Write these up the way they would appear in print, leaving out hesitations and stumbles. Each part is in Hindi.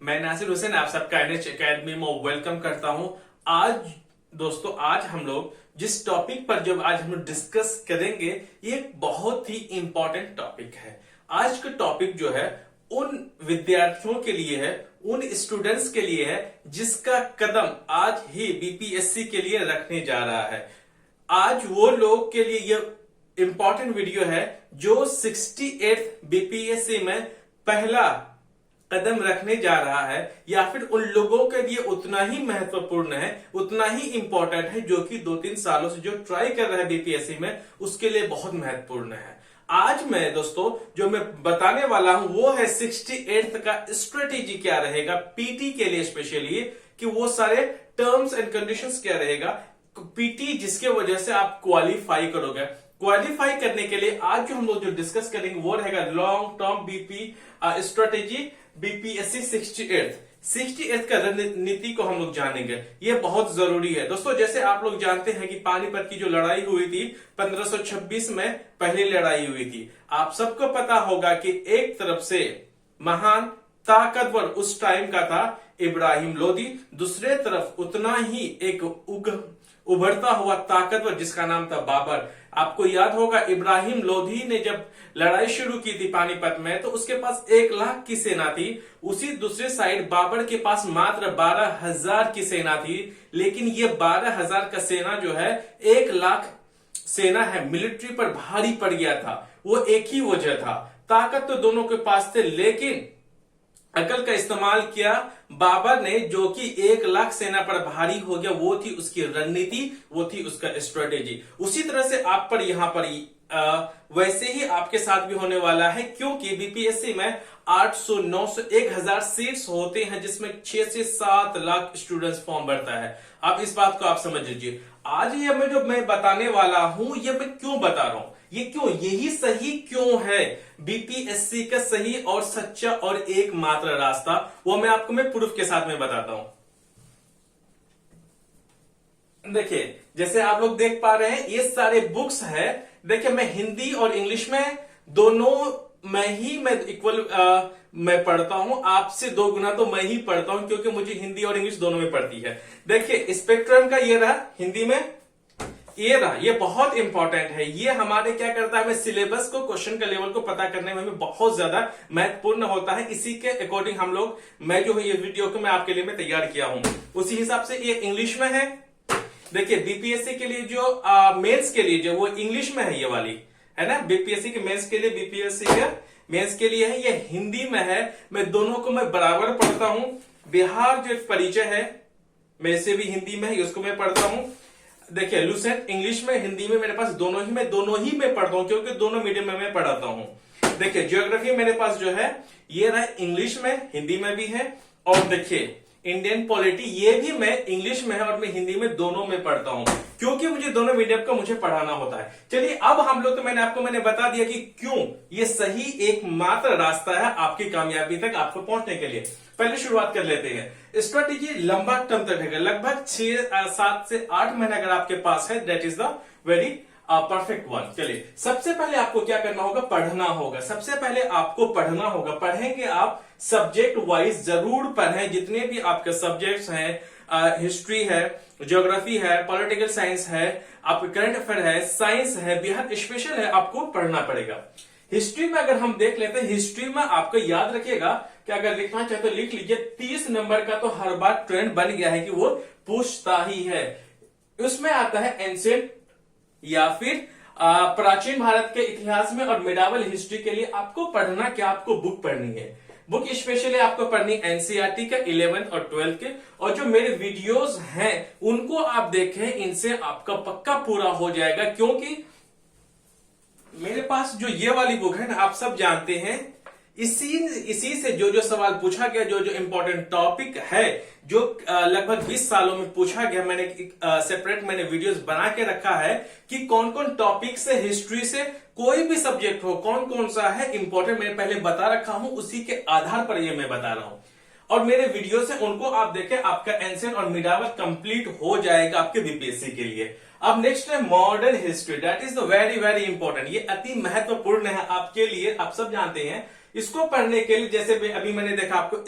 मैं नासिर हुसैन आप सबका एनएच एकेडमी में वेलकम करता हूं। आज हम लोग जिस टॉपिक पर जब आज हम लोग डिस्कस करेंगे ये एक बहुत ही इंपॉर्टेंट टॉपिक है। आज का टॉपिक जो है उन विद्यार्थियों के लिए है, उन स्टूडेंट्स के लिए है जिसका कदम आज ही बीपीएससी के लिए रखने जा रहा है। आज वो लोग के लिए ये इंपॉर्टेंट वीडियो है जो 68th बीपीएससी में पहला कदम रखने जा रहा है, या फिर उन लोगों के लिए उतना ही महत्वपूर्ण है, उतना ही इंपॉर्टेंट है जो कि 2-3 सालों से जो ट्राई कर रहा है बीपीएससी में, उसके लिए बहुत महत्वपूर्ण है। आज मैं दोस्तों जो मैं बताने वाला हूं वो है 68th का स्ट्रेटेजी क्या रहेगा पीटी के लिए, स्पेशली कि वो सारे टर्म्स एंड कंडीशंस क्या रहेगा पीटी जिसके वजह से आप क्वालिफाई करोगे। क्वालिफाई करने के लिए आज जो हम लोग जो डिस्कस करेंगे वो रहेगा long term BP strategy BPSC 68th का रणनीति को हम लोग जानेंगे। ये बहुत जरूरी है दोस्तों। जैसे आप लोग जानते हैं कि पानीपत की जो लड़ाई हुई थी 1526 में पहली लड़ाई हुई थी। आप सबको पता होगा कि एक तरफ से महान ताकतवर उस टाइम का था इब्राहिम लोदी, दूसरे तरफ उतना ही एक उभरता हुआ ताकतवर जिसका नाम था बाबर। आपको याद होगा इब्राहिम लोधी ने जब लड़ाई शुरू की थी पानीपत में तो उसके पास 1 लाख की सेना थी। उसी दूसरे साइड बाबर के पास मात्र 12,000 की सेना थी। लेकिन ये 12,000 का सेना जो है 1 लाख सेना है मिलिट्री पर भारी पड़ गया था। वो एक ही वजह था, ताकत तो दोनों के पास थे लेकिन अकल का इस्तेमाल किया बाबर ने, जो कि 1 लाख सेना पर भारी हो गया। वो थी उसकी रणनीति, वो थी उसका स्ट्रेटेजी। उसी तरह से आप पर यहां पर वैसे ही आपके साथ भी होने वाला है, क्योंकि बीपीएससी में 800, 900, 1000 सीट्स होते हैं जिसमें 6 से 7 लाख स्टूडेंट्स फॉर्म भरता है। आप इस बात को आप समझ लीजिए। आज ये मैं बताने वाला हूं, ये मैं क्यों बता रहा हूं, ये क्यों, यही सही क्यों है बीपीएससी का सही और सच्चा और एकमात्र रास्ता, वो मैं आपको प्रूफ के साथ में बताता हूं। देखिए जैसे आप लोग देख पा रहे हैं ये सारे बुक्स है। देखिए मैं हिंदी और इंग्लिश में दोनों में ही मैं इक्वल मैं पढ़ता हूं। आपसे 2 गुना तो मैं ही पढ़ता हूं क्योंकि मुझे हिंदी और इंग्लिश दोनों में पढ़ती है। देखिए स्पेक्ट्रम का ये रहा हिंदी में, ये रहा, ये बहुत इंपॉर्टेंट है। ये हमारे क्या करता है, हमें सिलेबस को, क्वेश्चन के लेवल को पता करने में बहुत ज्यादा महत्वपूर्ण होता है। इसी के अकॉर्डिंग हम लोग, मैं जो है ये वीडियो को मैं आपके लिए मैं तैयार किया हूं, उसी हिसाब से ये इंग्लिश में है। देखिए बीपीएससी के लिए जो मेंस के लिए जो वो इंग्लिश में है, ये वाली है ना, बीपीएससी के मेंस के लिए, बीपीएससी के मेंस के लिए है, ये हिंदी में है। मैं दोनों को मैं बराबर पढ़ता हूं। बिहार जो परिचय है मेरे से भी हिंदी में है, उसको मैं पढ़ता हूं। देखिए लूसेंट इंग्लिश में, हिंदी में मेरे पास दोनों ही मैं पढ़ता हूं क्योंकि दोनों मीडियम में मैं पढ़ाता हूं। देखिए ज्योग्राफी मेरे पास जो है ये रहा इंग्लिश में, हिंदी में भी है। और देखिए इंडियन पॉलिटी ये भी मैं इंग्लिश में है और मैं हिंदी में दोनों में पढ़ता हूं क्योंकि मुझे दोनों मीडियम का मुझे पढ़ाना होता है। चलिए अब हम लोग, तो मैंने बता दिया कि क्यों ये सही एकमात्र रास्ता है आपकी कामयाबी तक आपको पहुंचने के लिए। पहले शुरुआत कर लेते हैं। स्ट्रेटेजी लंबा टर्म तक है, लगभग 7 से 8 महीने अगर आपके पास है, that is the very perfect one. चलिए सबसे पहले आपको क्या करना होगा, पढ़ना होगा। सबसे पहले आपको पढ़ना होगा। पढ़ेंगे आप सब्जेक्ट वाइज जरूर पढ़ें, जितने भी आपके सब्जेक्ट्स हैं, हिस्ट्री है, ज्योग्राफी है, पॉलिटिकल साइंस है, आपके करंट अफेयर है, साइंस है, बिहार स्पेशल है, आपको पढ़ना पड़ेगा। हिस्ट्री में अगर हम देख लेते हैं, हिस्ट्री में आपको याद रखिएगा कि अगर लिखना चाहे तो लिख लीजिए, 30 नंबर का तो हर बार ट्रेंड बन गया है कि वो पूछता ही है। उसमें आता है एंशिएंट या फिर प्राचीन भारत के इतिहास में, और मिडावल हिस्ट्री के लिए आपको पढ़ना क्या, आपको बुक पढ़नी है। बुक स्पेशली आपको पढ़नी एनसीईआरटी का 11th और 12th के, और जो मेरे वीडियोस हैं उनको आप देखें, इनसे आपका पक्का पूरा हो जाएगा। क्योंकि मेरे पास जो ये वाली बुक है ना, आप सब जानते हैं, इसी से जो सवाल पूछा गया, जो इंपॉर्टेंट टॉपिक है, जो लगभग 20 सालों में पूछा गया, मैंने सेपरेट वीडियोस बना के रखा है कि कौन कौन टॉपिक से, हिस्ट्री से, कोई भी सब्जेक्ट हो, कौन कौन सा है इंपॉर्टेंट, मैंने पहले बता रखा हूं। उसी के आधार पर ये मैं बता रहा हूं, और मेरे वीडियो से उनको आप देखें, आपका एंशिएंट और मिडावल कंप्लीट हो जाएगा आपके बीपीएससी के लिए। अब नेक्स्ट है modern history, that is the very very important. ये अति महत्वपूर्ण है आपके लिए, आप सब जानते हैं। इसको पढ़ने के लिए जैसे अभी मैंने देखा आपको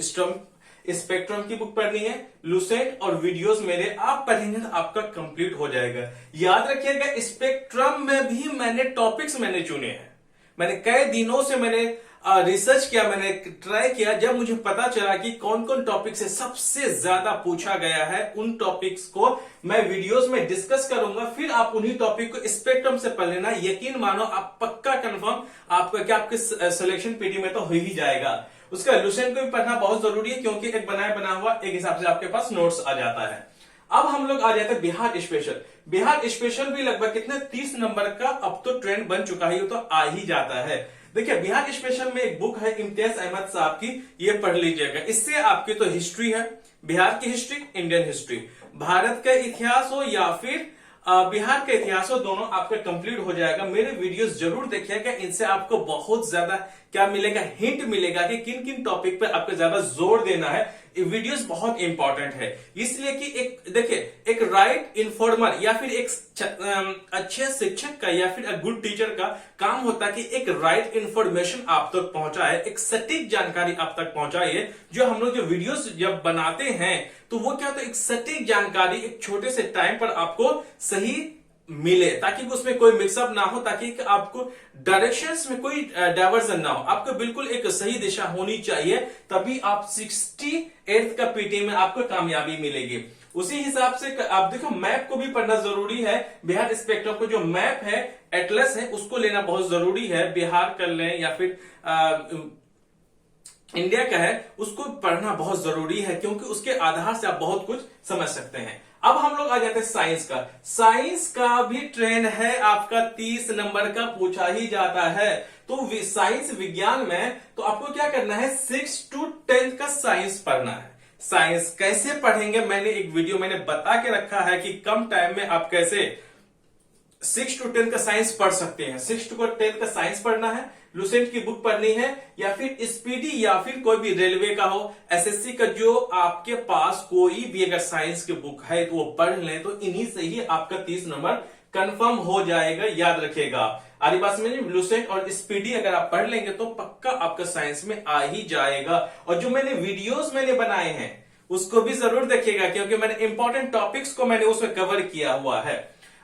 स्पेक्ट्रम की बुक पढ़नी है, लुसेंट और वीडियोस मेरे आप पढ़ेंगे तो आपका कंप्लीट हो जाएगा। याद रखिएगा स्पेक्ट्रम में भी मैंने टॉपिक्स चुने हैं। मैंने कई दिनों से मैंने रिसर्च किया, मैंने ट्राई किया, जब मुझे पता चला कि कौन कौन टॉपिक से सबसे ज्यादा पूछा गया है, उन टॉपिक्स को मैं वीडियोस में डिस्कस करूंगा। फिर आप उन्हीं टॉपिक को स्पेक्ट्रम से पढ़ लेना। यकीन मानो आप पक्का कंफर्म आपका क्या आपके सिलेक्शन पीडी में तो हो ही जाएगा। उसका लुसेंट को भी पढ़ना बहुत जरूरी है, क्योंकि एक बना हुआ एक हिसाब से आपके पास नोट्स आ जाता है। अब हम लोग आ जाते हैं बिहार स्पेशल। बिहार स्पेशल भी लगभग कितने 30 नंबर का अब तो ट्रेंड बन चुका है, तो आ ही जाता है। देखिए बिहार स्पेशल में एक बुक है इम्तियाज अहमद साहब की, ये पढ़ लीजिएगा। इससे आपकी तो हिस्ट्री है, बिहार की हिस्ट्री, इंडियन हिस्ट्री, भारत का इतिहास हो या फिर बिहार का इतिहास हो, दोनों आपका कंप्लीट हो जाएगा। मेरे वीडियोस जरूर देखिएगा, इनसे आपको बहुत ज्यादा क्या मिलेगा, हिंट मिलेगा कि किन किन टॉपिक पे आपको ज्यादा जोर देना है। ये वीडियोस बहुत इंपॉर्टेंट है, इसलिए कि एक देखिए एक राइट इन्फॉर्मर या फिर एक अच्छे शिक्षक का या फिर गुड टीचर का काम होता है कि एक राइट इंफॉर्मेशन आप तक पहुंचाए, एक सटीक जानकारी आप तक पहुंचाए। जो हम लोग जो वीडियोस जब बनाते हैं तो वो क्या होता है, एक सटीक जानकारी एक छोटे से टाइम पर आपको सही मिले, ताकि उसमें कोई मिक्सअप ना हो, ताकि आपको डायरेक्शंस में कोई डायवर्जन ना हो। आपको बिल्कुल एक सही दिशा होनी चाहिए, तभी आप 68th का पीटी में आपको कामयाबी मिलेगी। उसी हिसाब से आप देखो मैप को भी पढ़ना जरूरी है। बिहार स्पेक्ट्रम को जो मैप है, एटलस है, उसको लेना बहुत जरूरी है। बिहार कर लें या फिर इंडिया का है, उसको पढ़ना बहुत जरूरी है, क्योंकि उसके आधार से आप बहुत कुछ समझ सकते हैं। अब हम लोग आ जाते हैं साइंस का। साइंस का भी ट्रेंड है आपका 30 नंबर का पूछा ही जाता है। तो साइंस विज्ञान में तो आपको क्या करना है, 6 to 10 का साइंस पढ़ना है। साइंस कैसे पढ़ेंगे, मैंने एक वीडियो बता के रखा है कि कम टाइम में आप कैसे 6 to 10 का साइंस पढ़ सकते हैं। 6 to 10 का साइंस पढ़ना है, लुसेंट की बुक पढ़नी है, या फिर स्पीडी या फिर कोई भी रेलवे का हो, एसएससी का, जो आपके पास कोई भी अगर साइंस की बुक है तो वो पढ़ लें, तो इन्हीं से ही आपका 30 नंबर कंफर्म हो जाएगा। याद रखिएगा आरी बात में, लुसेंट और स्पीडी अगर आप पढ़ लेंगे तो पक्का आपका साइंस में आ ही जाएगा। और जो मैंने वीडियोस बनाए हैं उसको भी जरूर देखिएगा, क्योंकि मैंने इंपॉर्टेंट टॉपिक्स को मैंने उसमें कवर किया हुआ है।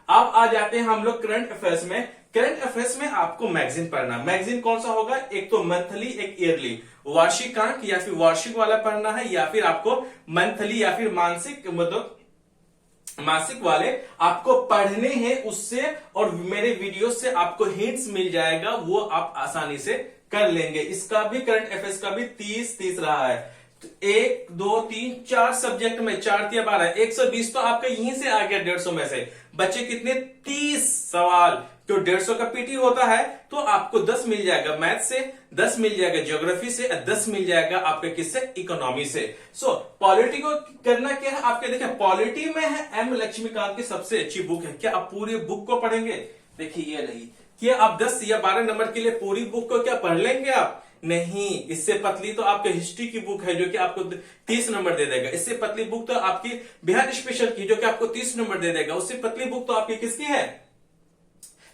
अब आ जाते हैं हम लोग करंट अफेयर्स में। करंट अफेयर्स में आपको मैगजीन पढ़ना। मैगजीन कौन सा होगा, एक तो मंथली, एक ईयरली, वार्षिकांक या फिर वार्षिक वाला पढ़ना है, या फिर आपको मंथली या फिर मासिक, मतलब मासिक वाले आपको पढ़ने हैं उससे। और मेरे वीडियो से आपको हिंट्स मिल जाएगा, वो आप आसानी से कर लेंगे। इसका भी करंट अफेयर्स का भी 30 रहा है। 1 2 3 4 सब्जेक्ट में 4 या 12, 120 तो आपका यहीं से आ गया 150 में से। बच्चे कितने, 30 सवाल। तो 150 का पीटी होता है तो आपको 10 मिल जाएगा मैथ से, 10 मिल जाएगा ज्योग्राफी से, 10 मिल जाएगा आपके किससे, इकोनॉमी से। सो पॉलिटी को करना क्या है आपके, देखिए पॉलिटी में है एम लक्ष्मीकांत की सबसे अच्छी बुक है। क्या आप पूरी बुक को पढ़ेंगे, देखिए ये रही। क्या आप 10 या 12 नंबर के लिए पूरी बुक को क्या पढ़ लेंगे आप, नहीं। इससे पतली तो आपके हिस्ट्री की बुक है जो कि आपको 30 नंबर दे देगा। इससे पतली बुक तो आपकी बिहार स्पेशल की जो कि आपको 30 नंबर दे देगा। उससे पतली बुक तो आपकी किसकी है,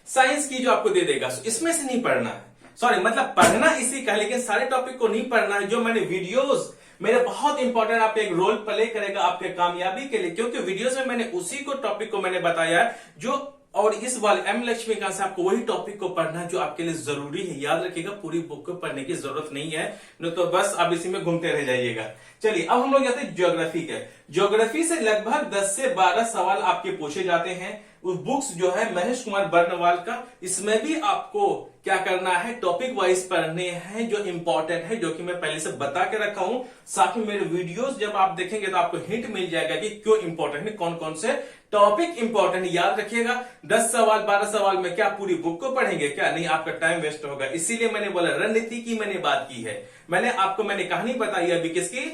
साइंस की, जो आपको दे देगा। इसमें से नहीं पढ़ना है, सॉरी मतलब पढ़ना इसी का, लेकिन सारे टॉपिक को नहीं पढ़ना है। जो मैंने वीडियोस मेरे बहुत इंपॉर्टेंट आपके एक रोल प्ले करेगा आपके कामयाबी के लिए, क्योंकि वीडियोस में मैंने उसी को टॉपिक को मैंने बताया है जो, और इस वाले एम लक्ष्मीकांत से आपको वही टॉपिक को पढ़ना है जो आपके लिए जरूरी है। याद रखिएगा पूरी बुक को पढ़ने की जरूरत नहीं है, नहीं तो बस आप इसी में घूमते रह जाइएगा। चलिए अब हम लोग जाते हैं ज्योग्राफी के। ज्योग्राफी से लगभग 10 से 12 सवाल आपके पूछे जाते हैं। उस बुक्स जो है महेश कुमार बर्नवाल का, इसमें भी आपको क्या करना है, टॉपिक वाइज पढ़ने हैं जो इंपॉर्टेंट है, जो कि मैं पहले से बता के रखा हूं। साथ में मेरे वीडियोस जब आप देखेंगे तो आपको हिंट मिल जाएगा कि क्यों इंपॉर्टेंट है, कौन कौन से टॉपिक इंपॉर्टेंट। याद रखिएगा 10 सवाल 12 सवाल में क्या पूरी बुक को पढ़ेंगे, क्या नहीं, आपका टाइम वेस्ट होगा। इसीलिए मैंने बोला रणनीति की मैंने बात की है। मैंने कहानी बताई अभी किसकी,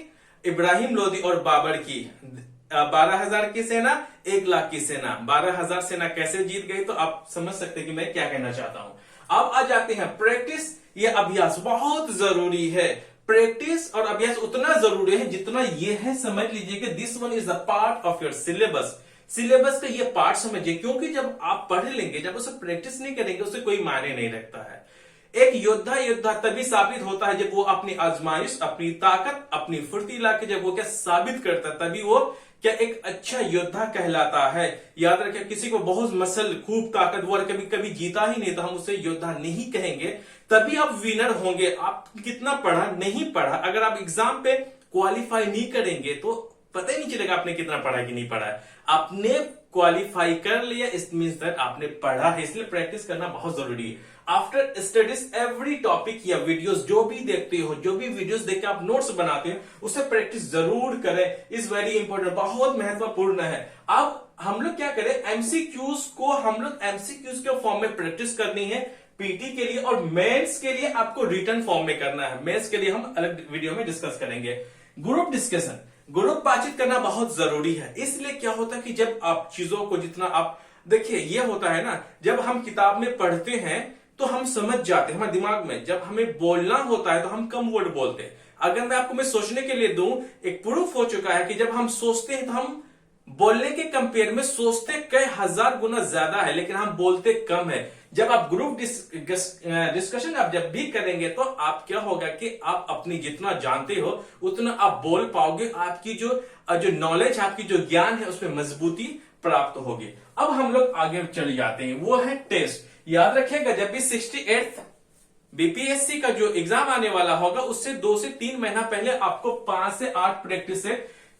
इब्राहिम लोदी और बाबर की। 12,000 की सेना, 1 लाख की सेना, 12,000 सेना कैसे जीत गई, तो आप समझ सकते हैं कि मैं क्या कहना चाहता हूं। अब आ जाते हैं प्रैक्टिस, ये अभ्यास बहुत जरूरी है। प्रैक्टिस और अभ्यास उतना जरूरी है जितना ये है, समझ लीजिए कि this one is the part of your syllabus. Syllabus का ये पार्ट समझिए, क्योंकि जब आप पढ़ लेंगे, जब उसे प्रैक्टिस नहीं करेंगे, उसे कोई मायने नहीं रखता है। एक योद्धा तभी साबित होता है जब वो अपनी आजमाइश, अपनी ताकत, अपनी फुर्तीला के जब वो क्या साबित करता है, तभी वो क्या एक अच्छा योद्धा कहलाता है। याद रखें, किसी को बहुत मसल, खूब ताकतवर, कभी कभी जीता ही नहीं तो हम उसे योद्धा नहीं कहेंगे। तभी आप विनर होंगे। आप कितना पढ़ा, नहीं पढ़ा, अगर आप एग्जाम पे क्वालिफाई नहीं करेंगे तो पता ही नहीं चलेगा आपने कितना पढ़ा कि नहीं पढ़ा है। आपने क्वालिफाई कर लिया, इट मींस दैट आपने पढ़ा है। इसलिए प्रैक्टिस करना बहुत जरूरी है। आफ्टर स्टडीज एवरी टॉपिक या वीडियोस जो भी देखते हो, जो भी वीडियोस देख के आप नोट्स बनाते हैं, उसे प्रैक्टिस जरूर करें। इज वेरी इंपॉर्टेंट, बहुत महत्वपूर्ण है। अब हम लोग क्या करें, एमसीक्यूज को हम लोग एमसीक्यूज के फॉर्म में प्रैक्टिस करनी है पीटी के लिए, और मेंस के लिए आपको रिटर्न फॉर्म में करना है। मेंस के लिए हम अलग वीडियो में डिस्कस करेंगे। ग्रुप डिस्कशन, ग्रुप बातचीत करना बहुत जरूरी है। इसलिए क्या होता है कि जब आप चीजों को जितना आप देखिए, ये होता है ना, जब हम किताब में पढ़ते हैं तो हम समझ जाते हैं हमारे दिमाग में। जब हमें बोलना होता है तो हम कम वर्ड बोलते हैं। अगर मैं आपको सोचने के लिए दूं, एक प्रूफ हो चुका है कि जब हम सोचते हैं तो हम बोलने के कंपेयर में सोचते कई हजार गुना ज्यादा है, लेकिन हम बोलते कम है। जब आप ग्रुप डिस्कशन आप जब भी करेंगे तो आप क्या होगा कि आप अपनी जितना जानते हो उतना आप बोल पाओगे। आपकी जो नॉलेज, आपकी जो ज्ञान है उसमें मजबूती प्राप्त होगी। अब हम लोग आगे चले जाते हैं, वो है टेस्ट। याद रखिएगा, जब भी 68th बीपीएससी का जो एग्जाम आने वाला होगा उससे 2 से 3 महीना पहले आपको 5 से 8 प्रैक्टिस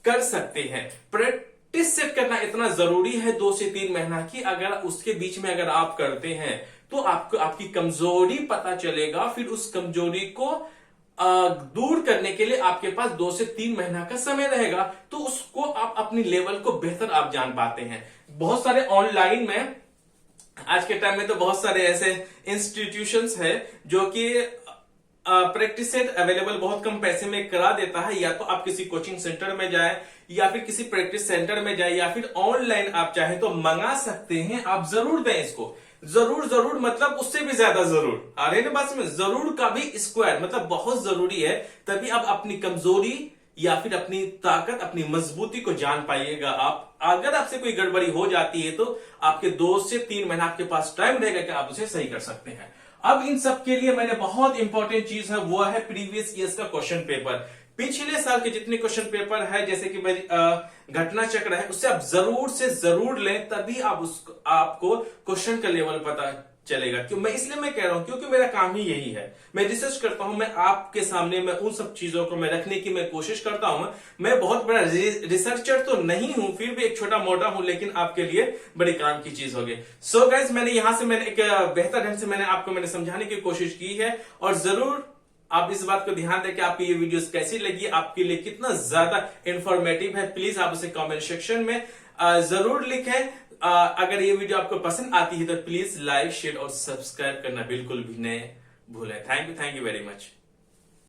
कर सकते हैं। प्रैक्टिस सेट करना इतना जरूरी है 2 से 3 महीना की। अगर उसके बीच में अगर आप करते हैं तो आपको आपकी कमजोरी पता चलेगा। फिर उस कमजोरी को दूर करने के लिए आपके पास 2 से 3 महीना का समय रहेगा, तो उसको आप अपनी लेवल को बेहतर आप जान पाते हैं। बहुत सारे ऑनलाइन में आज के टाइम में तो बहुत सारे ऐसे इंस्टीट्यूशंस है जो कि प्रैक्टिस सेट अवेलेबल बहुत कम पैसे में करा देता है। या तो आप किसी कोचिंग सेंटर में जाए, या फिर किसी प्रैक्टिस सेंटर में जाए, या फिर ऑनलाइन आप चाहे तो मंगा सकते हैं। आप जरूर दें इसको, जरूर मतलब उससे भी ज्यादा जरूर। आ रही है ना बात में, जरूर का भी स्क्वायर मतलब बहुत जरूरी है। तभी आप अपनी कमजोरी या फिर अपनी ताकत, अपनी मजबूती को जान पाइएगा। आप अगर आपसे कोई गड़बड़ी हो जाती है तो आपके 2 से 3 महीना आपके पास टाइम रहेगा कि आप उसे सही कर सकते हैं। अब इन सब के लिए मैंने बहुत इंपॉर्टेंट चीज है, वो है प्रीवियस ईयर्स का क्वेश्चन पेपर। पिछले साल के जितने क्वेश्चन पेपर है, जैसे कि घटना चक्र है, उससे आप जरूर से जरूर लें, तभी आपको क्वेश्चन का लेवल पता चलेगा। क्यों इसलिए मैं कह रहा हूं, क्योंकि मेरा काम ही यही है। मैं रिसर्च करता हूं, मैं आपके सामने मैं उन सब चीजों को मैं रखने की मैं कोशिश करता हूं। मैं बहुत बड़ा रिसर्चर तो नहीं हूं, फिर भी एक छोटा मोटा हूं, लेकिन आपके लिए बड़े काम की चीज होगी। सो गाइस, मैंने यहां से मैंने एक बेहतर ढंग से मैंने समझाने की कोशिश की है। और जरूर आप इस बात को ध्यान दें कि आपकी ये वीडियोस कैसी लगी, आपके लिए कितना ज्यादा इंफॉर्मेटिव है। प्लीज आप उसे कमेंट सेक्शन में जरूर लिखें। अगर ये वीडियो आपको पसंद आती है तो प्लीज लाइक, शेयर और सब्सक्राइब करना बिल्कुल भी न भूलें। Thank you very much.